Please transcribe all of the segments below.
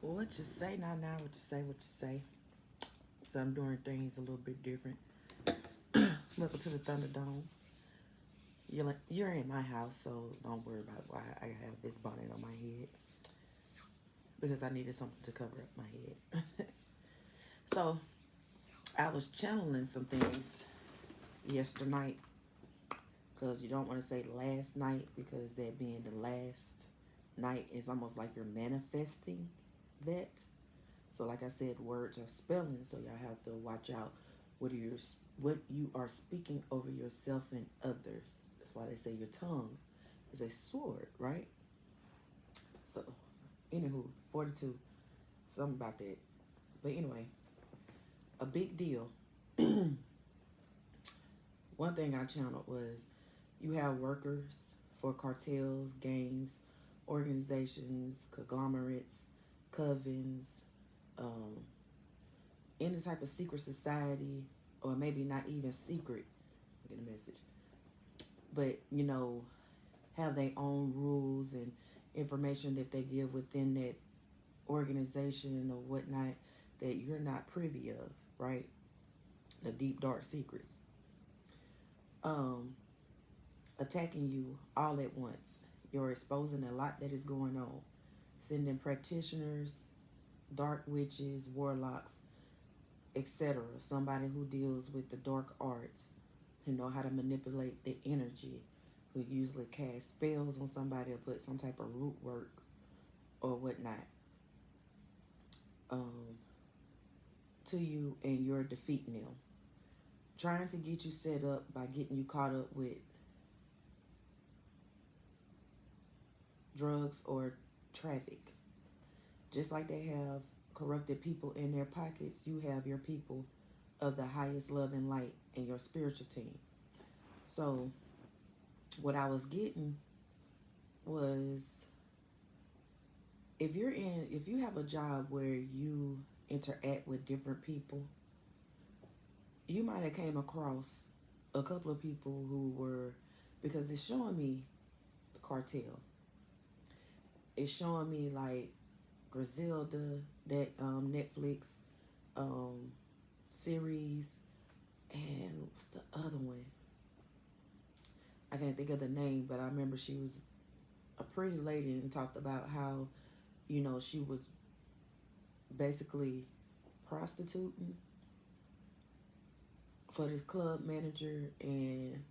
What you say now, what you say, what you say. So I'm doing things a little bit different. Welcome to the Thunderdome. You're in my house, so don't worry about why I have this bonnet on my head because I needed something to cover up my head. So I was channeling some things yesterday night because you don't want to say last night because that being the last night is almost like you're manifesting that. So like I said, words are spelling, so y'all have to watch out what you are speaking over yourself and others. That's why they say your tongue is a sword, right? So, anywho, 42, something about that. But anyway, a big deal. One thing I channeled was you have workers for cartels, gangs, organizations, conglomerates, covens, um, any type of secret society, or maybe not even secret, get a message, but have their own rules and information that they give within that organization or whatnot that you're not privy of, right? The deep dark secrets. Um, Attacking you all at once. You're exposing a lot that is going on. Sending practitioners, dark witches, warlocks, etc. Somebody who deals with the dark arts, who know how to manipulate the energy, who usually cast spells on somebody or put some type of root work or whatnot um, to you, and you're defeating them. Trying to get you set up by getting you caught up with drugs or traffic. Just like they have corrupted people in their pockets, you have your people of the highest love and light and your spiritual team. So what I was getting was if you have a job where you interact with different people, you might have came across a couple of people who were, because it's showing me the cartel. It's showing me like Griselda, that Netflix um, series, and what's the other one? I can't think of the name, but I remember she was a pretty lady and talked about how, she was basically prostituting for this club manager, and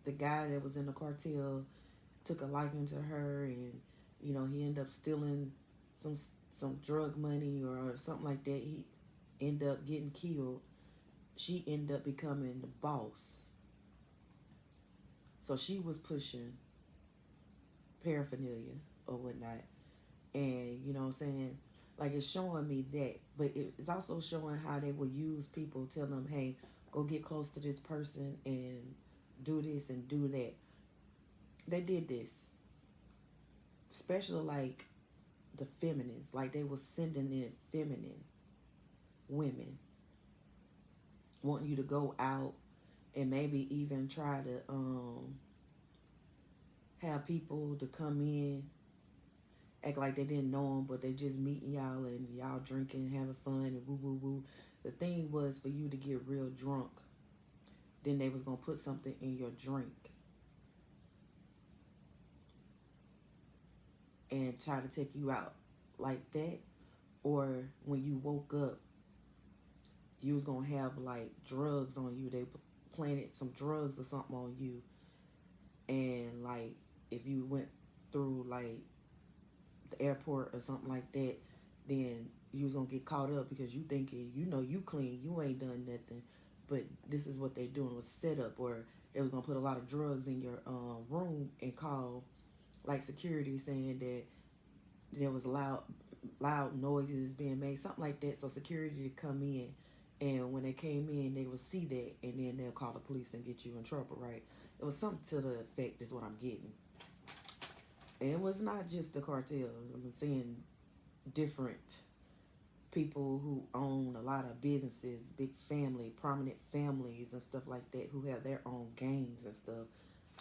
the guy that was in the cartel took a liking to her, and he ended up stealing some some drug money or something like that. He ended up getting killed. She ended up becoming the boss. So she was pushing paraphernalia or whatnot. And you know what I'm saying? Like, it's showing me that. But it's also showing how they will use people, tell them, hey, go get close to this person and do this and do that. They did this. Especially like the feminines. Like, they was sending in feminine women, wanting you to go out and maybe even try to have people to come in, act like they didn't know them, but they just meeting y'all and y'all drinking, having fun, and woo woo woo. The thing was for you to get real drunk. Then they was gonna put something in your drink and try to take you out like that. Or when you woke up, you was gonna have like drugs on you. They planted some drugs or something on you, and like if you went through like the airport or something like that, then you was gonna get caught up because you thinking you clean, you ain't done nothing, but this is what they doing was set up, or they was gonna put a lot of drugs in your room and call like security saying that there was loud noises being made, something like that. So security to come in, and when they came in, they would see that, and then they'll call the police and get you in trouble, right? It was something to the effect is what I'm getting. And it was not just the cartels. I'm seeing different people who own a lot of businesses, big family, prominent families and stuff like that, who have their own gangs and stuff.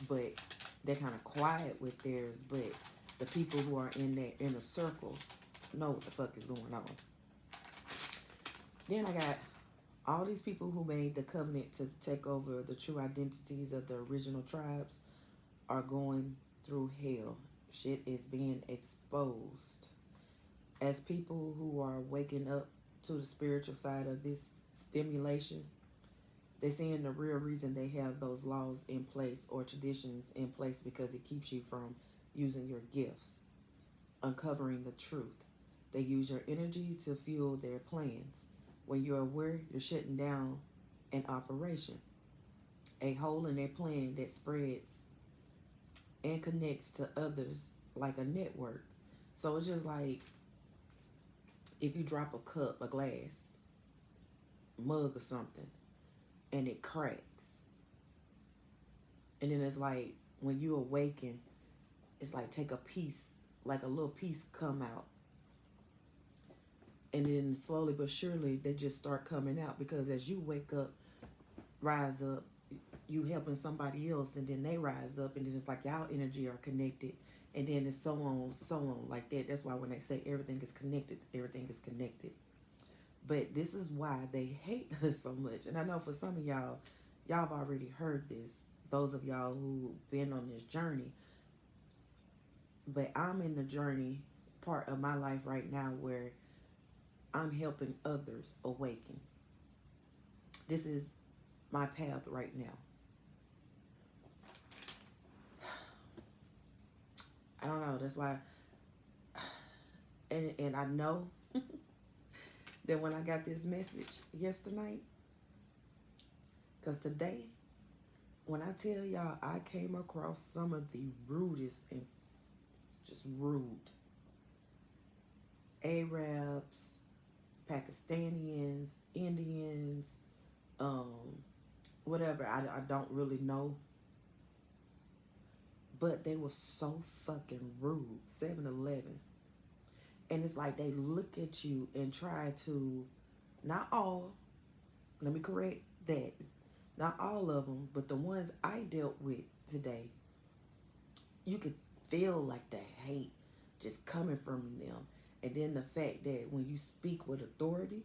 But they're kind of quiet with theirs. But the people who are in that inner circle, know what the fuck is going on. Then I got all these people who made the covenant to take over the true identities of the original tribes are going through hell. Shit is being exposed. As people who are waking up to the spiritual side of this stimulation, they're seeing the real reason they have those laws in place or traditions in place because it keeps you from using your gifts, uncovering the truth. They use your energy to fuel their plans. When you're aware, you're shutting down an operation, a hole in their plan that spreads and connects to others like a network. So it's just like if you drop a cup, a glass, mug or something, and it cracks. And then it's like when you awaken, it's like take a piece, like a little piece come out. And then slowly but surely they just start coming out because as you wake up, rise up, you helping somebody else and then they rise up and then it's like y'all energy are connected and then it's so on like that. That's why when they say everything is connected, everything is connected. But this is why they hate us so much. And I know for some of y'all have already heard this, those of y'all who've been on this journey. But I'm in the journey part of my life right now where I'm helping others awaken. This is my path right now. I don't know. That's why. And I know that when I got this message yesterday, because today, when I tell y'all, I came across some of the rudest and just rude Arabs, Pakistanians, Indians, whatever. I don't really know. But they were so fucking rude. 7-Eleven. And it's like they look at you and try to, not all, let me correct that. Not all of them, but the ones I dealt with today, you could feel like the hate just coming from them. And then the fact that when you speak with authority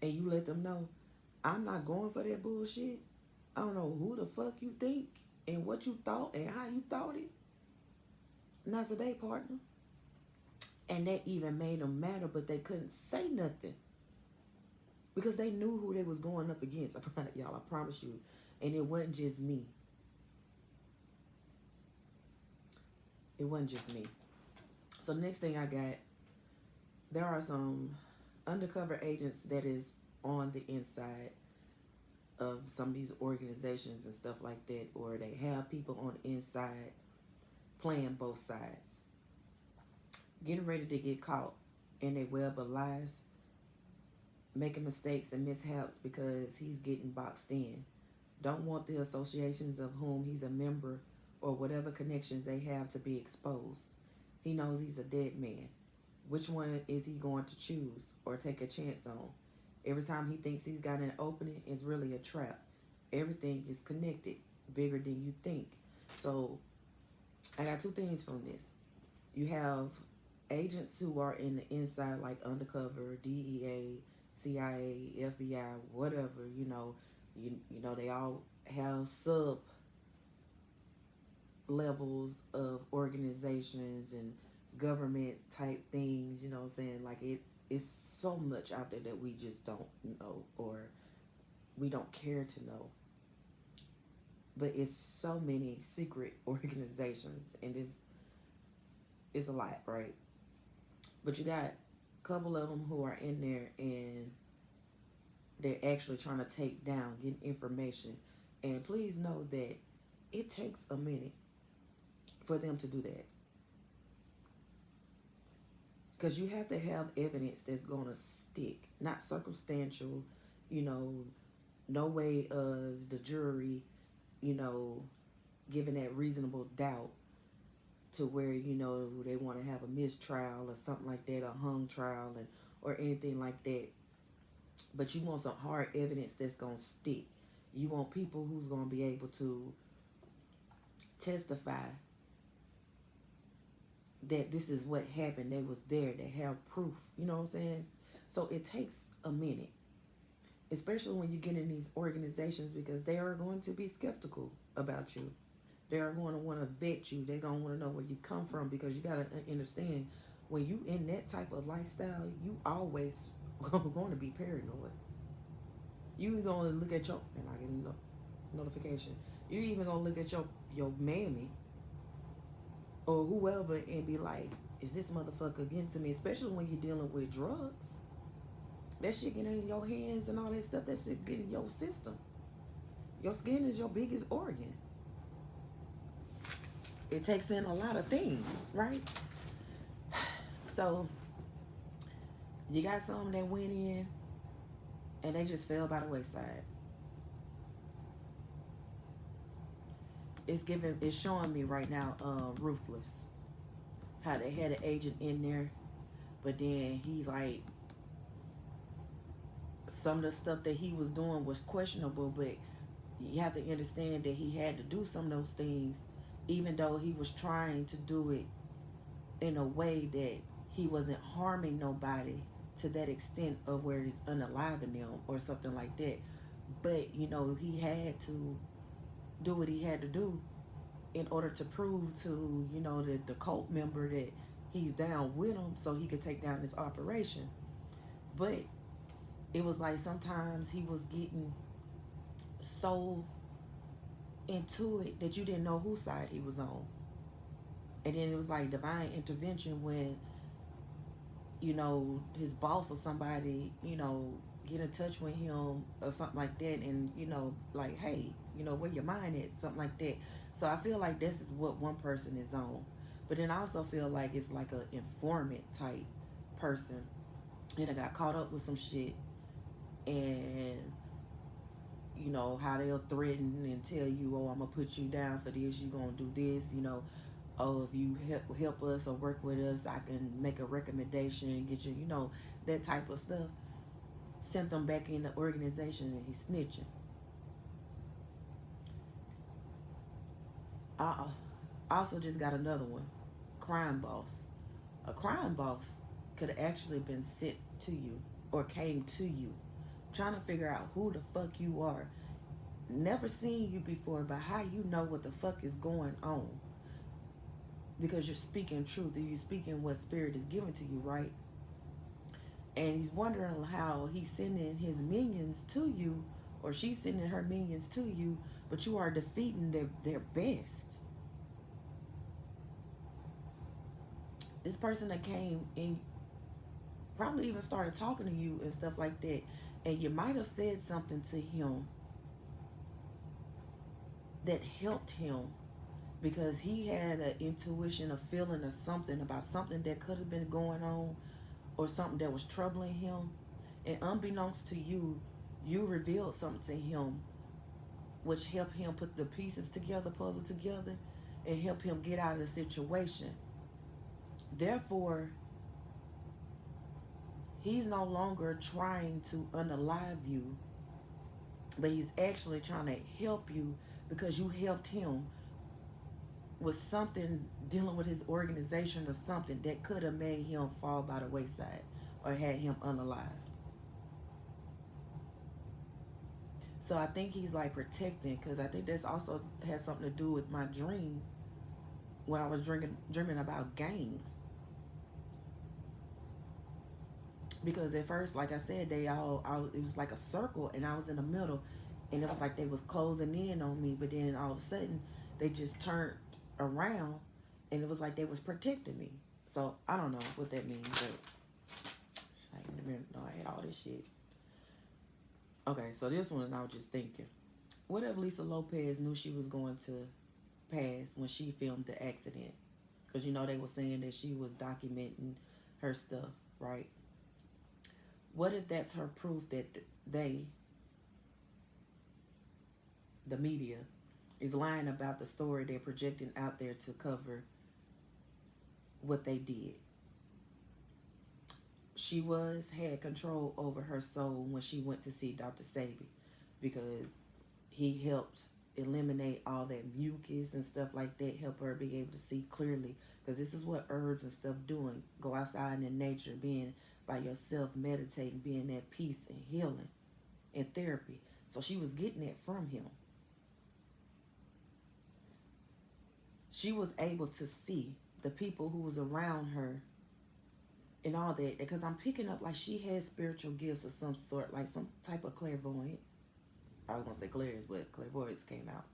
and you let them know, I'm not going for that bullshit. I don't know who the fuck you think and what you thought and how you thought it. Not today, partner. And that even made them madder, but they couldn't say nothing. Because they knew who they was going up against. Y'all, I promise you. And it wasn't just me. It wasn't just me. So next thing I got, there are some undercover agents that is on the inside of some of these organizations and stuff like that, or they have people on the inside playing both sides, getting ready to get caught in a web of lies, making mistakes and mishaps because he's getting boxed in. Don't want the associations of whom he's a member or whatever connections they have to be exposed. He knows he's a dead man. Which one is he going to choose or take a chance on? Every time he thinks he's got an opening, it's really a trap. Everything is connected, bigger than you think. So I got two things from this. You have agents who are in the inside, like undercover, DEA, CIA, FBI, whatever, you know, they all have sub levels of organizations and government type things, you know what I'm saying? Like it's so much out there that we just don't know or we don't care to know. But it's so many secret organizations and it's a lot, right? But you got a couple of them who are in there and they're actually trying to take down, get information. And please know that it takes a minute for them to do that. Because you have to have evidence that's going to stick, not circumstantial, no way of the jury, giving that reasonable doubt to where, they want to have a mistrial or something like that, a hung trial or anything like that. But you want some hard evidence that's going to stick. You want people who's going to be able to testify that this is what happened. They was there. They have proof. You know what I'm saying? So it takes a minute, especially when you get in these organizations, because they are going to be skeptical about you. They are going to want to vet you. They're going to want to know where you come from, because you got to understand, when you in that type of lifestyle, you always going to be paranoid. You going to look at your, and I get a notification. You even going to look at your mammy or whoever and be like, is this motherfucker getting to me? Especially when you're dealing with drugs. That shit getting in your hands and all that stuff. That's it getting in your system. Your skin is your biggest organ. It takes in a lot of things, right? So you got some that went in and they just fell by the wayside. It's showing me right now, Ruthless, how they had an agent in there, but then he, like, some of the stuff that he was doing was questionable, but you have to understand that he had to do some of those things, even though he was trying to do it in a way that he wasn't harming nobody to that extent of where he's unaliving them or something like that. But, you know, he had to do what he had to do in order to prove to, you know, the cult member that he's down with him, so he could take down this operation. But it was like sometimes he was getting so into it that you didn't know whose side he was on. And then it was like divine intervention when, you know, his boss or somebody, you know, get in touch with him or something like that, and, you know, like, hey, you know, where your mind at, something like that. So I feel like this is what one person is on. But then I also feel like it's like an informant type person, and I got caught up with some shit, and, you know, how they'll threaten and tell you, oh, I'm gonna put you down for this, you gonna do this, you know, oh, if you help us or work with us, I can make a recommendation, get you, you know, that type of stuff. Sent them back in the organization, and he's snitching. I also just got another one. Crime boss. A crime boss could have actually been sent to you or came to you, trying to figure out who the fuck you are. Never seen you before, but how you know what the fuck is going on? Because you're speaking truth. You're speaking what spirit is giving to you, right? And he's wondering how he's sending his minions to you, or she's sending her minions to you, but you are defeating their best. This person that came in probably even started talking to you and stuff like that, and you might have said something to him that helped him, because he had an intuition, a feeling, or something about something that could have been going on, or something that was troubling him. And unbeknownst to you, you revealed something to him which helped him put the pieces together, puzzle together, and help him get out of the situation. Therefore, he's no longer trying to unalive you, but he's actually trying to help you, because you helped him with something dealing with his organization or something that could have made him fall by the wayside or had him unalived. So I think he's like protecting, because I think that's also has something to do with my dream when I was dreaming about gangs. Because at first, like I said, it was like a circle, and I was in the middle, and it was like they was closing in on me, but then all of a sudden they just turned around, and it was like they was protecting me. So I don't know what that means, but I didn't know I had all this shit. Okay, so this one I was just thinking, what if Lisa Lopez knew she was going to pass when she filmed the accident? Because, you know, they were saying that she was documenting her stuff, right? What if that's her proof that the media, is lying about the story they're projecting out there to cover what they did? She had control over her soul when she went to see Dr. Sebi, because he helped eliminate all that mucus and stuff like that, help her be able to see clearly, Because this is what herbs and stuff doing. Go outside in nature, being by yourself, meditating, being at peace and healing and therapy. So she was getting it from him. She was able to see the people who was around her and all that. Because I'm picking up like she had spiritual gifts of some sort, like some type of clairvoyance. I was going to say clairs, but clairvoyance came out.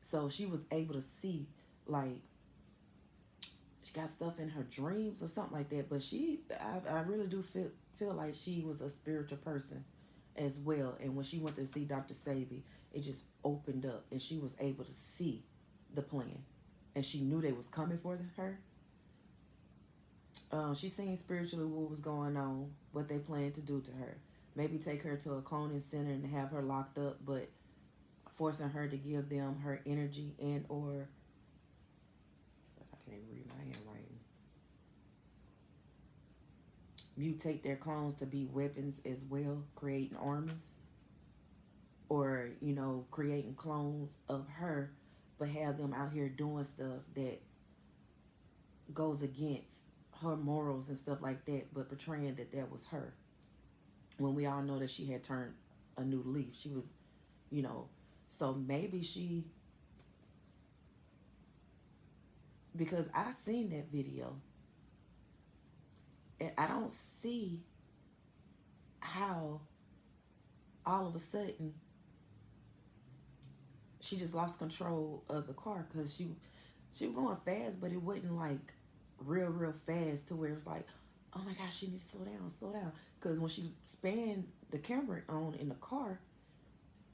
So she was able to see, like, she got stuff in her dreams or something like that. But I really do feel like she was a spiritual person as well. And when she went to see Dr. Sabi, it just opened up and she was able to see the plan. And she knew they was coming for her. She seen spiritually what was going on, what they planned to do to her. Maybe take her to a cloning center and have her locked up, but forcing her to give them her energy and or I can't even read my handwriting. Mutate their clones to be weapons as well, creating armies. Or, creating clones of her, but have them out here doing stuff that goes against her morals and stuff like that, but portraying that was her. When we all know that she had turned a new leaf. She was, so maybe because I seen that video and I don't see how all of a sudden she just lost control of the car, because she was going fast, but it wasn't like real fast to where it was like, oh my gosh, she needs to slow down. Because when she spanned the camera on in the car,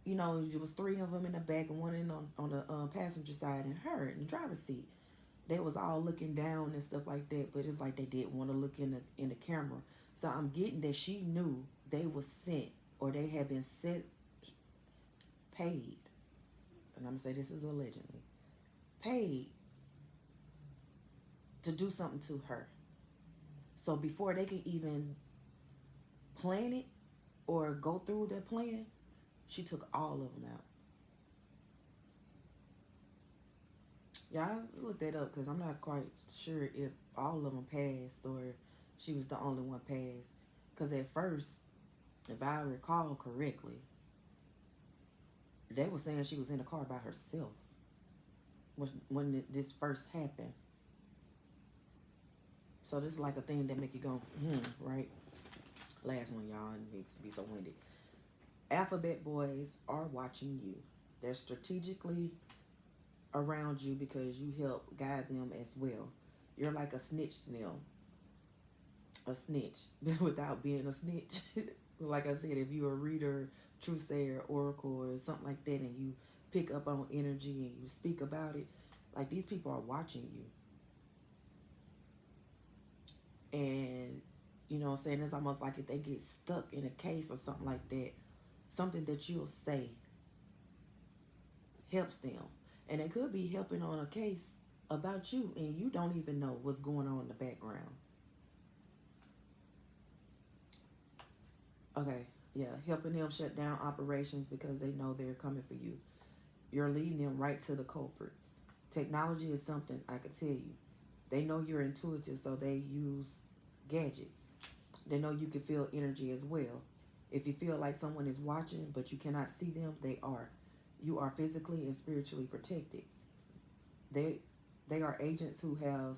there was 3 of them in the back and one on the passenger side and her in the driver's seat. They was all looking down and stuff like that, but it's like they didn't want to look in the camera. So I'm getting that she knew they was sent, or they had been paid, and I'm gonna say this is allegedly, paid to do something to her. So before they could even plan it or go through their plan, she took all of them out. Yeah, I looked that up because I'm not quite sure if all of them passed or she was the only one passed. Because at first, if I recall correctly, they were saying she was in the car by herself when this first happened. So this is like a thing that make you go, right? Last one, y'all, it needs to be so winded. Alphabet boys are watching you. They're strategically around you because you help guide them as well. You're like a snitch to them. A snitch without being a snitch. Like I said, if you're a reader, truth sayer, oracle, or something like that, and you pick up on energy and you speak about it, like these people are watching you. And, what I'm saying, it's almost like if they get stuck in a case or something like that, something that you'll say helps them. And they could be helping on a case about you, and you don't even know what's going on in the background. Okay, yeah, helping them shut down operations because they know they're coming for you. You're leading them right to the culprits. Technology is something I could tell you. They know you're intuitive, so they use gadgets. They know you can feel energy as well. If you feel like someone is watching but you cannot see them, they are. You are physically and spiritually protected. There are agents who have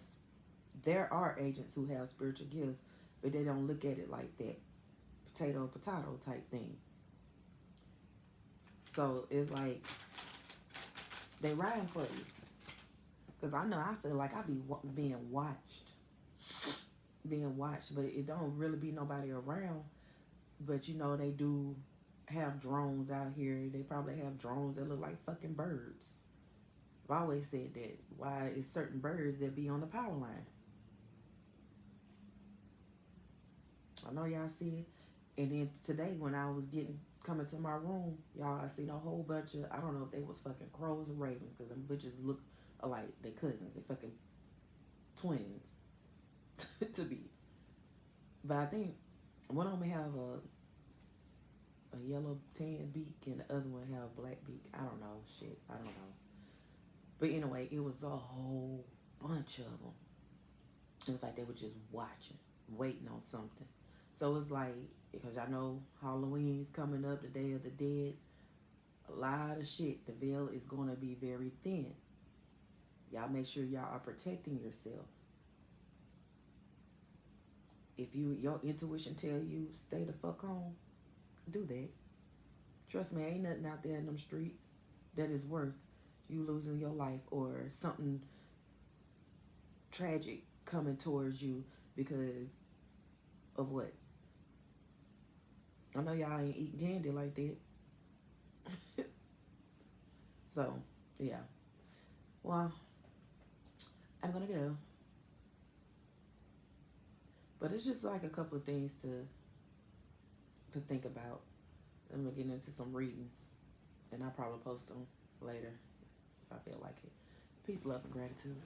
spiritual gifts, but they don't look at it like that. Potato type thing. So it's like they riding for you. Because I feel like I be being watched, but it don't really be nobody around. But they do have drones out here. They probably have drones that look like fucking birds. I've always said that. Why is certain birds that be on the power line? I know y'all see it. And then today when I was coming to my room, y'all, I seen a whole bunch of, I don't know if they was fucking crows or ravens, because them bitches look alike. They cousins. They fucking twins to be. But I think one of them have a yellow tan beak and the other one have a black beak. I don't know. I don't know. But anyway, it was a whole bunch of them. It was like they were just watching, waiting on something. So it's like, because I know Halloween's coming up, the Day of the Dead, a lot of shit. The veil is going to be very thin. Y'all make sure y'all are protecting yourselves. If your intuition tell you stay the fuck home, do that. Trust me, ain't nothing out there in them streets that is worth you losing your life or something tragic coming towards you because of what? I know y'all ain't eating candy like that. So, yeah. Well, I'm gonna go. But it's just like a couple of things to think about. I'm gonna get into some readings, and I'll probably post them later if I feel like it. Peace, love, and gratitude.